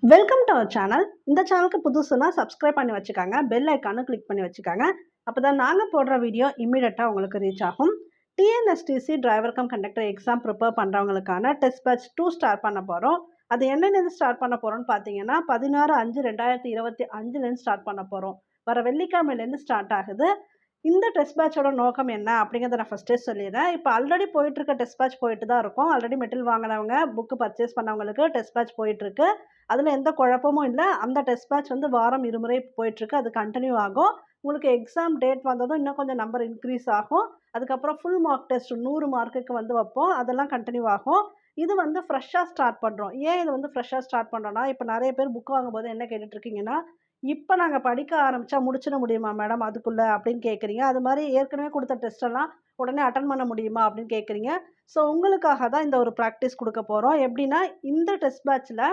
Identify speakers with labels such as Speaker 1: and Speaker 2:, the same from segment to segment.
Speaker 1: Welcome to our channel. இந்த சேனலுக்கு புதுசுனா subscribe பண்ணி வச்சுக்காங்க. பெல் ஐக்கானும் கிளிக் பண்ணி வச்சுக்காங்க. அப்பதான் நாங்க போடுற வீடியோ இம்மீடியட்டா உங்களுக்கு ரீச் ஆகும். TNSTC driver cum conductor exam prepare பண்றவங்களுக்கான டெஸ்ட் பேட்ச் 2 ஸ்டார்ட் பண்ண போறோம். அது என்னைலேருந்து ஸ்டார்ட் பண்ண போறோம்னு பார்த்தீங்கன்னா, 16/5/2025லேருந்து ஸ்டார்ட் பண்ண போறோம். வர வெள்ளிக்கிழமையிலேருந்து ஸ்டார்ட் ஆகுது. இந்த டெஸ்ட் பேட்சோட நோக்கம் என்ன அப்படிங்கிறத நான் ஃபர்ஸ்ட்டே சொல்லிடுறேன். இப்போ ஆல்ரெடி போயிட்டு இருக்க டெஸ்ட் பேட்ச் போயிட்டு தான் இருக்கும். ஆல்ரெடி மெட்டீரியல் வாங்குனவங்க, புக் பர்ச்சேஸ் பண்ணவங்களுக்கு டெஸ்ட் பேட்ச் போயிட்டு இருக்கு. அதில எந்த குழப்பமும் இல்ல. அந்த டெஸ்ட் பேட்ச் வந்து வாரம் இருமுறை போயிட்டுருக்கு. அது கன்டின்யூ ஆகும். உங்களுக்கு எக்ஸாம் டேட் வந்ததும் இன்னும் கொஞ்சம் நம்பர் இன்க்ரீஸ் ஆகும். அதுக்கப்புறம் ஃபுல் மார்க் டெஸ்ட் 100 மார்க்குக்கு வந்து வைப்போம். அதெல்லாம் கன்டின்யூ ஆகும். இது வந்து ஃப்ரெஷ்ஷா ஸ்டார்ட் பண்றோம். ஏன் இது வந்து ஃப்ரெஷ்ஷா ஸ்டார்ட் பண்றோம்னா, இப்ப நெறைய பேர் புக் வாங்கும்போது என்ன கேட்டுட்டு இருக்கீங்கன்னா, "இப்ப நாங்க படிக்க ஆரம்பிச்சா முடிச்சிட முடியுமா மேடம் அதுக்குள்ள?" அப்படின்னு கேட்குறீங்க. அது மாரி ஏற்கனவே குடுத்த டெஸ்ட் எல்லாம் உடனே அட்டெண்ட் பண்ண முடியுமா அப்படின்னு கேட்குறீங்க. ஸோ உங்களுக்காக தான் இந்த ஒரு பிராக்டிஸ் குடுக்க போறோம். எப்படின்னா, இந்த டெஸ்ட் பேட்ச்ல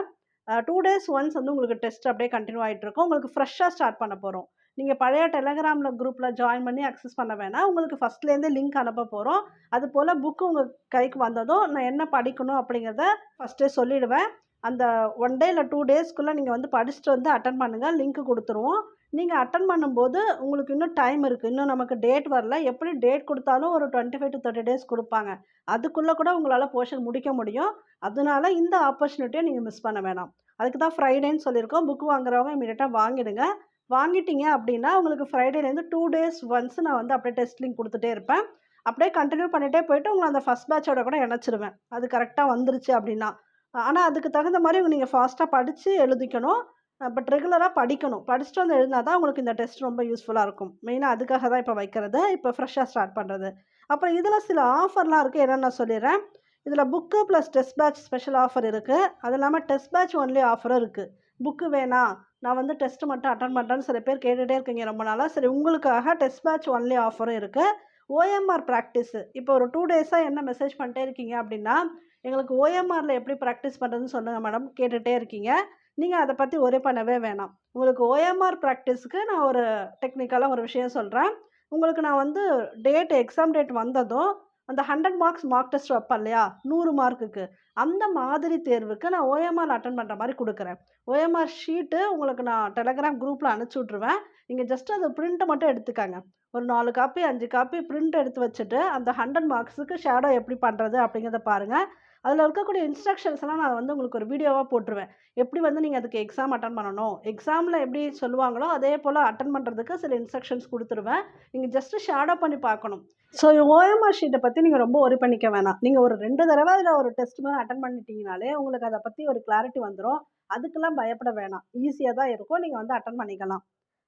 Speaker 1: 2 டேஸ் ஒன்ஸ் வந்து உங்களுக்கு டெஸ்ட் அப்படியே கன்டின்யூ ஆயிட்டு இருக்கும். உங்களுக்கு ஃப்ரெஷ்ஷா ஸ்டார்ட் பண்ண போறோம். நீங்க பழைய டெலகிராம்ல குரூப்ல ஜாயின் பண்ணி அக்சஸ் பண்ண வேணாம். உங்களுக்கு ஃபர்ஸ்ட்லேருந்தே லிங்க் அனுப்ப போறோம். அதுபோல புக் உங்க கைக்கு வந்ததும் நான் என்ன படிக்கணும் அப்படிங்கிறத ஃபர்ஸ்ட்டே சொல்லிடுவேன். அந்த 1 டே இல்ல 2 டேஸ்க்குள்ள நீங்க வந்து படிச்சுட்டு வந்து அட்டெண்ட் பண்ணுங்க. லிங்க் குடுத்துருவோம். நீங்க அட்டெண்ட் பண்ணும்போது உங்களுக்கு இன்னும் டைம் இருக்கு. இன்னும் நமக்கு டேட் வரல. எப்படி டேட் குடுத்தாலும் ஒரு 25 டூ 30 டேஸ் குடுப்பாங்க. அதுக்குள்ள கூட உங்களால போர்ஷன் முடிக்க முடியும். அதனால இந்த ஆப்பர்ச்சுனிட்டிய நீங்க மிஸ் பண்ண வேணாம். அதுக்கு தான் ஃப்ரைடேன்னு சொல்லியிருக்கோம். புக் வாங்குறவங்க இம்மீடியட்டா வாங்கிடுங்க. வாங்கிட்டீங்க அப்டின்னா, உங்களுக்கு ஃப்ரைடேலேருந்து 2 டேஸ் ஒன்ஸ் நான் வந்து அப்படியே டெஸ்ட் லிங்க் குடுத்துட்டே இருப்பேன். அப்படியே கன்டின்யூ பண்ணிட்டே போயிட்டு உங்கள அந்த ஃபர்ஸ்ட் பேட்சோட கூட இணைச்சிருவேன். அது கரெக்ட்டா வந்துருச்சு அப்டின்னா. ஆனா அதுக்கு தகுந்த மாரி நீங்க ஃபாஸ்ட்டா படிச்சு எழுதிக்கணும். பட் ரெகுலரா படிக்கணும். படிச்சுட்டு வந்து எழுதினா தான் உங்களுக்கு இந்த டெஸ்ட் ரொம்ப யூஸ்ஃபுல்லா இருக்கும். மெயினா அதுக்காக தான் இப்ப வைக்கிறது. இப்ப ஃப்ரெஷ்ஷா ஸ்டார்ட் பண்றது. அப்புறம் இதுல சில ஆஃபர்லாம் இருக்கு. என்னன்னு நான் சொல்லிர்றேன். இதுல book plus test batch special offer இருக்கு. அது இல்லாம டெஸ்ட் பேட்ச் ஒன்லி ஆஃபரும் இருக்கு. புக்கு வேணாம். நான் வந்து டெஸ்ட் மட்டும் அட்டெண்ட் பண்றேன்னு சில பேர் கேட்டுட்டே இருக்கீங்க ரொம்ப நாளா. சரி உங்களுக்காக டெஸ்ட் பேட்ச் ஒன்லி ஆஃபரும் இருக்கு. OMR practice. இப்போ ஒரு 2 டேஸா என்ன மெசேஜ் பண்ணிட்டே இருக்கீங்க அப்டின்னா, எங்களுக்கு ஓஎம்ஆர்ல எப்படி பிராக்டிஸ் பண்றதுன்னு சொல்லுங்க மேடம் கேட்டுட்டே இருக்கீங்க. நீங்க அத பத்தி வொரி பண்ணவே வேணாம். உங்களுக்கு ஓஎம்ஆர் பிராக்டிஸ்க்கு நான் ஒரு டெக்னிக்கலா ஒரு விஷயம் சொல்றேன். உங்களுக்கு நான் வந்து எக்ஸாம் டேட் வந்ததும் அந்த 100 மார்க்ஸ் மார்க் டெஸ்ட் வைப்பேன் இல்லையா? 100 மார்க்குக்கு. அந்த மாதிரி தேர்வுக்கு நான் ஓஎம்ஆர் அட்டெண்ட் பண்ற மாரி குடுக்குறேன். ஓஎம்ஆர் ஷீட்டு உங்களுக்கு நான் டெலகிராம் குரூப்ல அனுப்பிச்சு விட்டுருவேன். நீங்க ஜஸ்ட் அத பிரிண்ட் மட்டும் எடுத்துக்கங்க. ஒரு 4 காப்பி, 5 காப்பி பிரிண்ட் எடுத்து வச்சுட்டு, அந்த 100 மார்க்ஸுக்கு ஷேடோ எப்படி பண்றது அப்படிங்கிறத பாருங்க. அதுல இருக்கக்கூடிய இன்ஸ்ட்ரக்ஷன்ஸ் எல்லாம் நான் வந்து உங்களுக்கு ஒரு வீடியோவா போட்டுருவேன். எப்படி வந்து நீங்க அதுக்கு எக்ஸாம் அட்டெண்ட் பண்ணணும். எக்ஸாம்ல எப்படி சொல்லுவாங்களோ, அதே போல அட்டெண்ட் பண்றதுக்கு சில இன்ஸ்ட்ரக்ஷன்ஸ் குடுத்துருவேன். நீங்க ஜஸ்ட் ஷேடோ பண்ணி பார்க்கணும். ஸோ ஓஎம்ஆர் ஷீட்ட பத்தி நீங்க ரொம்ப வொரி பண்ணிக்க வேணாம். நீங்க ஒரு 2 தடவ இதுல ஒரு டெஸ்ட் மாரி அட்டெண்ட் பண்ணிட்டீங்கனாலே, உங்களுக்கு அத பத்தி ஒரு கிளாரிட்டி வந்துரும். அதுக்கெல்லாம் பயப்பட வேணாம். ஈஸியா தான் இருக்கும். நீங்க வந்து அட்டெண்ட் பண்ணிக்கலாம்.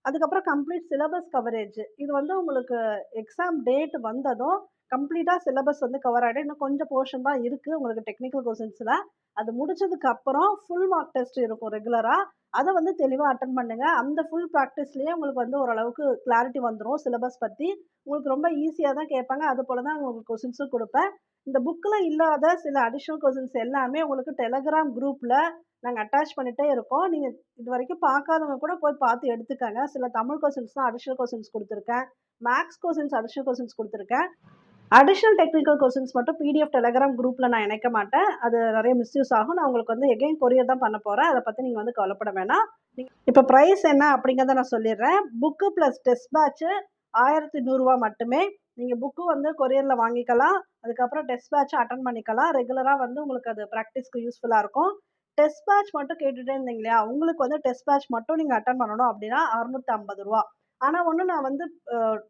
Speaker 1: அதுக்கப்புறம் கம்ப்ளீட் சிலபஸ் கவரேஜ். இது வந்து உங்களுக்கு எக்ஸாம் டேட் வந்ததும், கம்ப்ளீட்டா சிலபஸ் வந்து கவர் ஆயிடும். இன்னும் கொஞ்சம் போர்ஷன் தான் இருக்கு உங்களுக்கு டெக்னிக்கல் கொஸ்டின்ஸ்ல. அது முடிச்சதுக்கு அப்புறம் ஃபுல் மார்க் டெஸ்ட் இருக்கும் ரெகுலரா. அத வந்து தெளிவா அட்டெண்ட் பண்ணுங்க. அந்த ஃபுல் பிராக்டிஸ்லயே உங்களுக்கு வந்து ஓரளவுக்கு கிளாரிட்டி வந்துரும் சிலபஸ் பத்தி. உங்களுக்கு ரொம்ப ஈஸியா தான் கேட்பாங்க. அதுபோல தான் உங்களுக்கு கொஸ்டின்ஸும் குடுப்பேன். இந்த புக்ல இல்லாத சில அடிஷனல் கொஸ்டின்ஸ் எல்லாமே உங்களுக்கு டெலகிராம் குரூப்ல நாங்க அட்டாச் பண்ணிட்டே இருக்கோம். நீங்க இதுவரைக்கும் பார்க்காதவங்க கூட போய் பார்த்து எடுத்துக்கங்க. சில தமிழ் கொஸ்டின்ஸ்லாம் அடிஷனல் கொஸ்டின்ஸ் குடுத்துருக்கேன். மேத்ஸ் கொஸ்டின்ஸ் அடிஷனல் கொஸ்டின்ஸ் குடுத்துருக்கேன். அடிஷனல் டெக்னிக்கல் கொஸ்டின்ஸ் மட்டும் பிடிஎஃப் டெலகிராம் குரூப்ல நான் இணைக்க மாட்டேன். அது நெறைய மிஸ்யூஸ் ஆகும். நான் உங்களுக்கு வந்து எகைன் கொரியர் தான் பண்ண போறேன். அத பத்தி நீங்க வந்து கவலைப்பட வேணாம். இப்ப பிரைஸ் என்ன அப்படிங்கிறத நான் சொல்லிர்றேன். புக்கு பிளஸ் டெஸ்ட் பேட்ச் ரூ. 1100 மட்டுமே. நீங்க புக்கு வந்து கொரியர்ல வாங்கிக்கலாம். அதுக்கப்புறம் டெஸ்ட் பேட்ச் அட்டெண்ட் பண்ணிக்கலாம். ரெகுலரா வந்து உங்களுக்கு அது பிராக்டிஸ்க்கு யூஸ்ஃபுல்லா இருக்கும். டெஸ்ட் பேட்ச் மட்டும் கேட்டுட்டே இருந்தீங்க இல்லையா? உங்களுக்கு வந்து டெஸ்ட் பேட்ச் மட்டும் நீங்க அட்டெண்ட் பண்ணணும் அப்படின்னா ரூ. 650. ஆனா ஒண்ணு நான் வந்து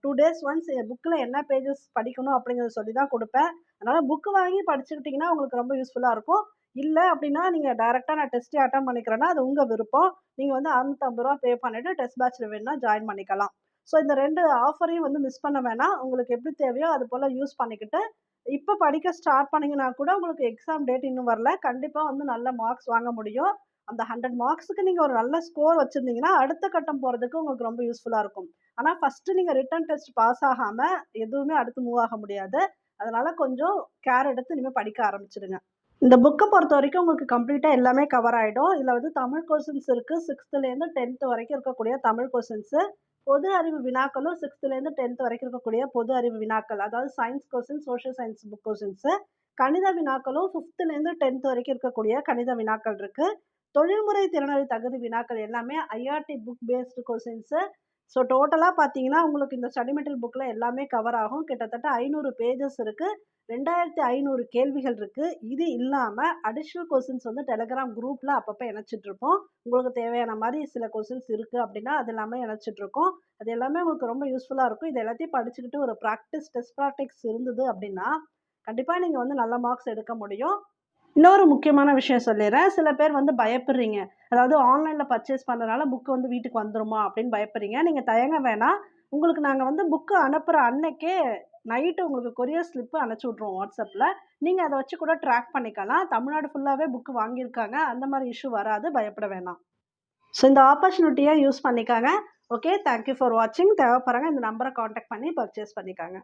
Speaker 1: 2 டேஸ் ஒன்ஸ் என் புக்ல என்ன பேஜஸ் படிக்கணும் அப்படிங்கிறத சொல்லி தான் குடுப்பேன். அதனால புக் வாங்கி படிச்சுக்கிட்டீங்கன்னா உங்களுக்கு ரொம்ப யூஸ்ஃபுல்லா இருக்கும். இல்ல அப்படின்னா நீங்க டைரக்ட்டா நான் டெஸ்ட்டே அட்டெண்ட் பண்ணிக்கிறேன்னா, அது உங்க விருப்பம். நீங்க வந்து ரூ. 650 பே பண்ணிட்டு டெஸ்ட் பேட்ச்ல வேணும்னா ஜாயின் பண்ணிக்கலாம். ஸோ இந்த 2 ஆஃபரையும் வந்து மிஸ் பண்ண வேணாம். உங்களுக்கு எப்படி தேவையோ அது போல யூஸ் பண்ணிக்கிட்டு, இப்ப படிக்க ஸ்டார்ட் பண்ணீங்கன்னா கூட உங்களுக்கு எக்ஸாம் டேட் இன்னும் வரல. கண்டிப்பா வந்து நல்ல மார்க்ஸ் வாங்க முடியும். அந்த 100 மார்க்ஸ்க்கு நீங்க ஒரு நல்ல ஸ்கோர் வச்சிருந்தீங்கன்னா, அடுத்த கட்டம் போறதுக்கு உங்களுக்கு ரொம்ப யூஸ்ஃபுல்லா இருக்கும். ஆனா ஃபர்ஸ்ட் நீங்க ரிட்டன் டெஸ்ட் பாஸ் ஆகாம எதுவுமே அடுத்து மூவ் ஆக முடியாது. அதனால கொஞ்சம் கேர் எடுத்து இனிமே படிக்க ஆரம்பிச்சுடுங்க. இந்த புக்க பொறுத்தவரைக்கும் உங்களுக்கு கம்ப்ளீட்டா எல்லாமே கவர் ஆயிடும். இதுல வந்து தமிழ் கொஸ்டின்ஸ் இருக்கு. 6த்துலேருந்து 10த் வரைக்கும் இருக்கக்கூடிய தமிழ் கொஸ்டின்ஸு. பொது அறிவு வினாக்களும் 6த்துலேருந்து 10த் வரைக்கும் இருக்கக்கூடிய பொது அறிவு வினாக்கள். அதாவது science question, social science book questions. கணித வினாக்களும் 5த்துலேருந்து 10த் வரைக்கும் இருக்கக்கூடிய கணித வினாக்கள் இருக்கு. தொழில்முறை திறனறி தகுதி வினாக்கள் எல்லாமே IRD book based questions. So டோட்டலா பார்த்தீங்கன்னா, உங்களுக்கு இந்த ஸ்டடி மெட்டீரியல் புக்ல எல்லாமே கவர் ஆகும். கிட்டத்தட்ட 500 பேஜஸ் இருக்கு. 2500 கேள்விகள் இருக்கு. இது இல்லாம அடிஷனல் கொஸ்டின்ஸ் வந்து டெலகிராம் குரூப்ல அப்பப்ப இணைச்சிட்ருப்போம். உங்களுக்கு தேவையான மாரி சில கொஸ்டின்ஸ் இருக்கு அப்டின்னா, அது எல்லாமே இணைச்சிட்ருக்கோம். அது எல்லாமே உங்களுக்கு ரொம்ப யூஸ்ஃபுல்லா இருக்கும். இது எல்லாத்தையும் படிச்சுக்கிட்டு ஒரு டெஸ்ட் ப்ராக்டிஸ் இருந்தது அப்டின்னா, கண்டிப்பா நீங்க வந்து நல்ல மார்க்ஸ் எடுக்க முடியும். இன்னொரு முக்கியமான விஷயம் சொல்லிர்றேன். சில பேர் வந்து பயப்படுறீங்க. அதாவது ஆன்லைன்ல பர்ச்சேஸ் பண்றதுனால புக் வந்து வீட்டுக்கு வந்துருமா அப்படின்னு பயப்படுறீங்க. நீங்க தயங்க வேணாம். உங்களுக்கு நாங்க வந்து புக் அனுப்புற அன்னைக்கே நைட்டு உங்களுக்கு கொரியர் ஸ்லிப் அனுப்பிச்சு விட்ருவோம் வாட்ஸ்அப்ல. நீங்க அத வச்சு கூட ட்ராக் பண்ணிக்கலாம். தமிழ்நாடு ஃபுல்லாவே புக் வாங்கியிருக்காங்க. அந்த மாரி இஷ்யூ வராது. பயப்பட வேணாம். ஸோ இந்த ஆப்பர்ச்சுனிட்டிய யூஸ் பண்ணிக்கங்க. ஓகே. தேங்க் யூ ஃபார் வாட்சிங். தேவைப்படுறவங்க இந்த நம்பர கான்டாக்ட் பண்ணி பர்ச்சேஸ் பண்ணிக்கங்க.